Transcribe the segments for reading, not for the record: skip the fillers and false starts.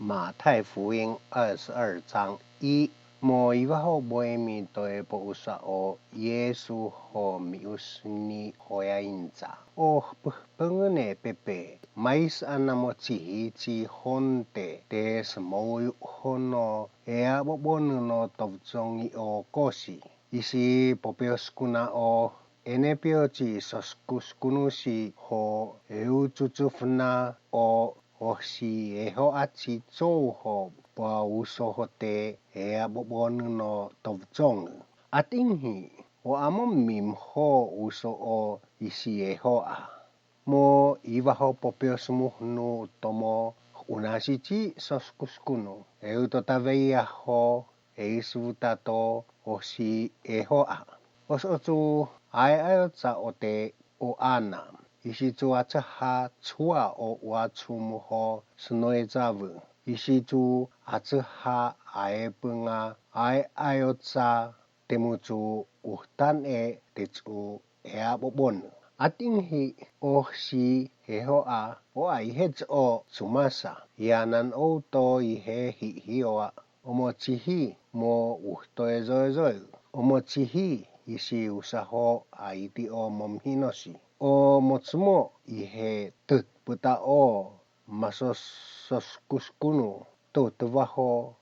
马太福音22章1，莫以后未面对菩萨哦，耶稣和缪斯尼和呀因扎哦本呢贝贝，mais anamo ci honte des mo hono ea bobono no tovzongi o kosi isi popios o enepioci soskuskunusi ho eutsufna o si eho aci ho pa uso hote ea bobono no tovzong atinghi o amo mim ho uso o isi eho a mo iwaho popios muhnu tomo unasici soskuskunu eutotavea ho eisutato o si eho a os otu ai sa ote o ana isitu acaha chua o wachumu ho snoezavu isitu acaha aepunga aiotsa temutu uhtan tetu eabobon atinghi o si eho a o aihet o sumasa yanan o to ihe hioa omochihi mo uhtoezoezoe omochihi isi usaho aiti o momhinosi o motsumo ihe tut puta o masososkuskunu tutvaho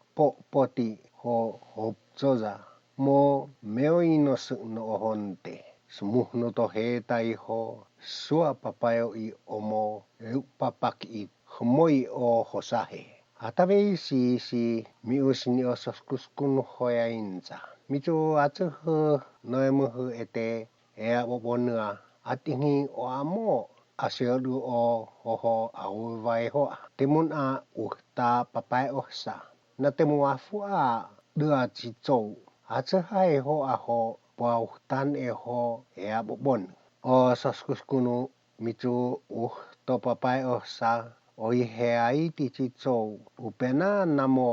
poti ho hopzoza mo meoinos no honte sumuhno to hetai ho sua papayo I omo eupapaki hmoi o hosahe atave si miusni o soskuskunu hoya inza mitu atuhu noemuhu ete ea bobonua atingi o amo asiodu o hoho auwai hoa timun a uhta papai ohsa na temu afu a dua cicou acehai ho aho pauhtan eho ea bobon o soskuskunu mitu to papai ohsa o ihe aiti cicou upena namo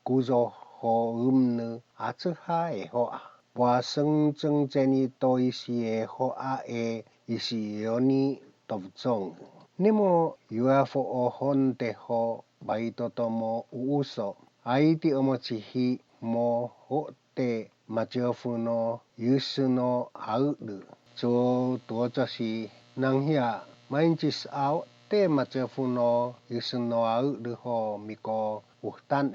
kuzo ho umnu aceha eho a wa seng jeni to isi eho a isi yoni tovzong nimo UFO o honte ho baitotomo uso aiti omochihi mo hote majofuno yusuno audu so tuotosi nanghia mainchis au te majofuno yusuno audu ho miko uhtan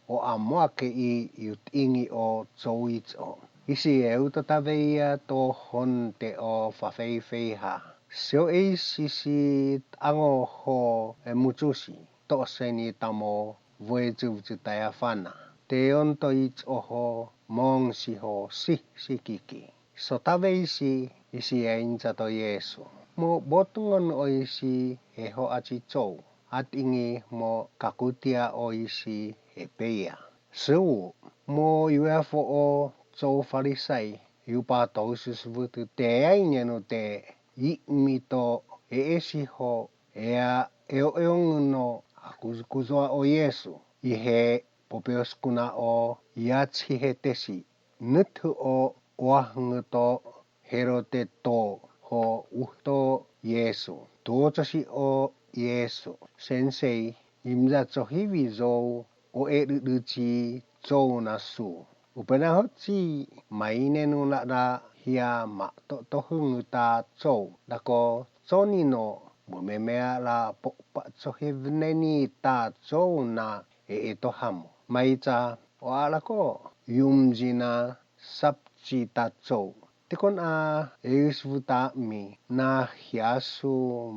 o amoake I yutingi o zoits o isi eutotavea to honte o fafeifeha sio sisi ango ho mutusi to seni tamo voejuvtayafana teonto ich oho mong si ho sikiki sotaveisi isi ainchato Yesu mo botungon o isi eho acichou atingi mo kakutia o isi epeia seu mo UFO o so farisai yupa tosis vutu te ainenu te mito esi ho ea eonguno akuzukuzoa o Yesu ihe popios kuna o iachi hetesi nutu o wahnuto herote to ho uhto Yesu tuotosi o Yesu sensei imza hivi zo o eduduchi zo nasu upena hochi mainenu na hia ma tohunguta zo dako zonino bumemea la popa zohivneni ta zo na etohamo maita o alako yumjina sapchi ta zo tikon a eusvuta mi na hiasu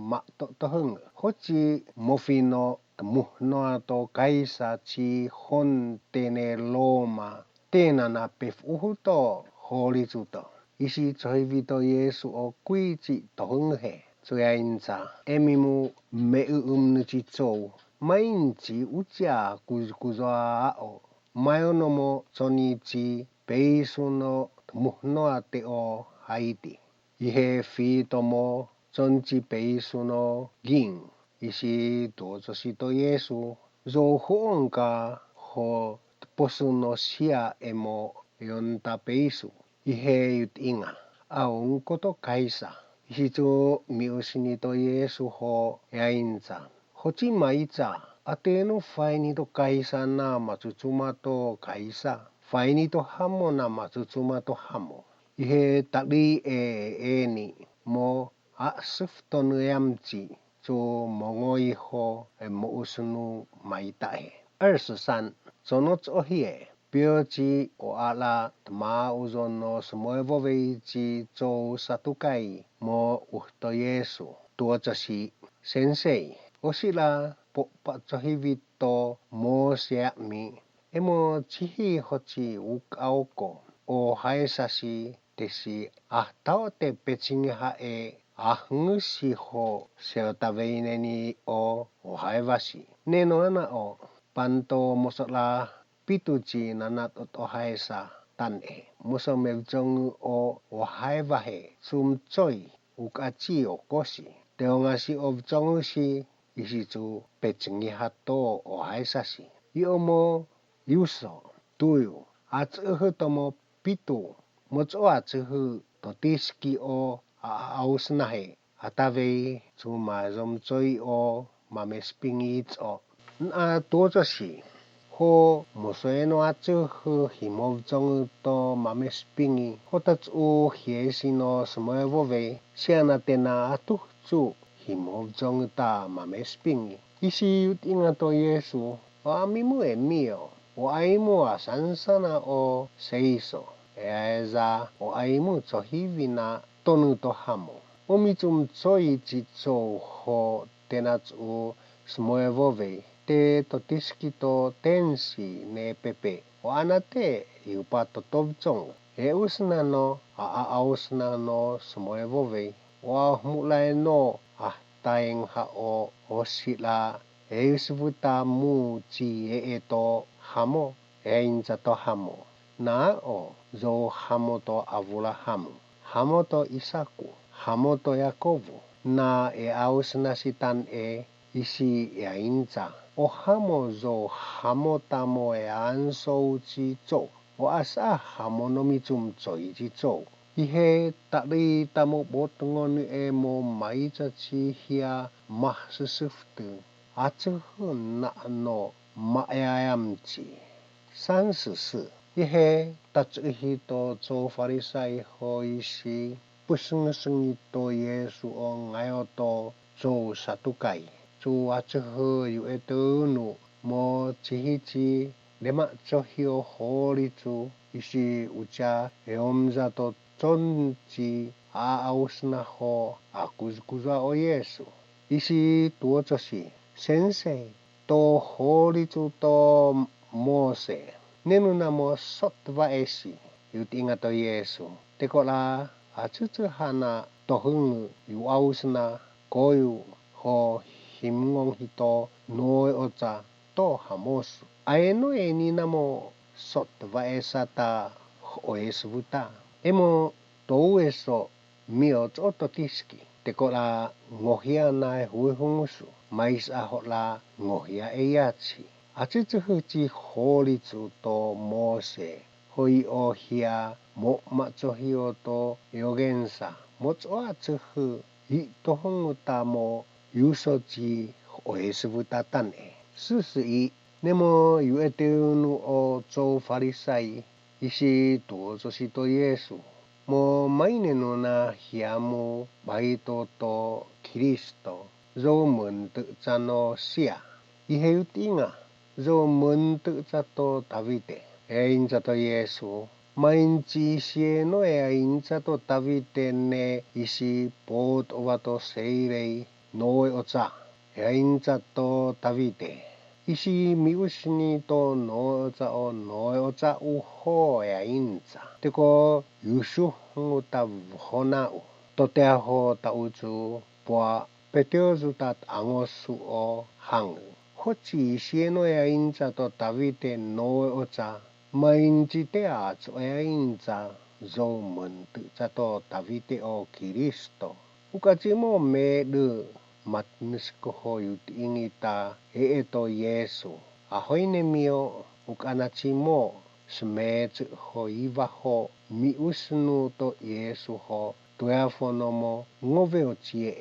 ma tohung hochi mofino muhno to kaisa chi hontene loma tena na pef uhuto holituto isi choivito Yesu o kuichi tohunghe soyainza emimu meumnuchi chou mainchi ucha kuzoa o mayonomo chonichi peisuno muhno ate o haiti ihe fitomo chonchi peisuno ging isi tozosito Yesu zo honka ho posuno sia emo yonta peisu ihe yutinga aung koto kaisa isitu miusini to Yesu ho yainza hochi maicha ate no fai ni to kaisa na matutuma to kaisa. Fai ni to hamo na matutuma to hamo. Ihe tali ni mo sufton yamchi so mongo iho mo usunu maitae. 23そのつおひえ标記おあらまうぞのすもえぼべいちぞうさとかいもうとイエスとちゃし先生おしらぽぱちょひびともしやみえもちひほちうかおこおはえさしてしあたおてべちにはえあふぐしほせおたべいねにおはえばしねのなおpanto mosala pituci nanat ohaesa tan muso mevjong o ohaivahe sum choi ukachi o koshi teongasi ovjong si isichu pechingi hato ohaesa si iomo yuso tuyu atsuhu tomo pitu mocho atsuhu totiski o ausnahe atave chuma zomchoi o mamespingits o na tozo si ho mosoeno achu hu himovjong to mamespingi hotats u hiesino smoevove siana tena atu chu himovjong ta mamespingi isi utinga to yesu amimu emio o aimu asansana o seiso eza o aimu chohivina tonu to hamo omichum choi chicho ho tenats u smoevove te totiski to tensi ne pepe o anate iupa to tobjong usna no ausna no smoevove wa mulai no taeng ha o osila eusvuta mu chi to hamo inja to hamo na o zo hamo to avula hamo to isaku hamo to yakobo na ausna sitan isi inja o hamo zo hamo tamo anso chi cho o asa hamo no michum choi chi cho ihe tali tamo botongon mo maicha chi hia mahsusuftu achu na no maayam chi 34ihe tachi to cho farisai ho isi pusung sung to yesu o ngayo to cho satukai chu achu yu etunu mo chihichi lema chohio hori chu isi ucha eomza to chonchi ausna ho akuzkuza o yesu isi tuochosi sensei to hori chu to mose nenu namo sotva esi yutinga to yesu tekola achuchu hana tohung yu ausna koyu ho himngong hito noi ocha to hamosu aeno eni namo sotva esata oesvuta emo to eso mio totiski tekola ngohia na huhungusu mais ahola ngohia eyachi achuchu huchi holi chu to mose hoi o hia mo machohio to yogensa mocho achuhu hi tohungu tamo yusochi oesvuta tan susi nemo yuetunu o cho farisai isi tuoso to yesu mo maine no na hiamo baito to Kristo zo mun tự chano sia ihe utinga zo mun tự chato Davide inja to yesu mainchi sieno inja to Davide ne isi pot ovato seirei noi ocha inja to Davide isi miusni to noi ocha o noi ocha uho inja teko yusu nguta honau tote ho tauchu poa petiozu tat angosu o hang hochi sieno inja to Davide noi ocha mainchi te acho inja zo mun tự chato Davide o Kristo ukachimo me de matnisko ho yutingita to yesu ahoine mio ukanachimo smech ho iva ho mi usnu to yesu ho tuafonomo ngove ochie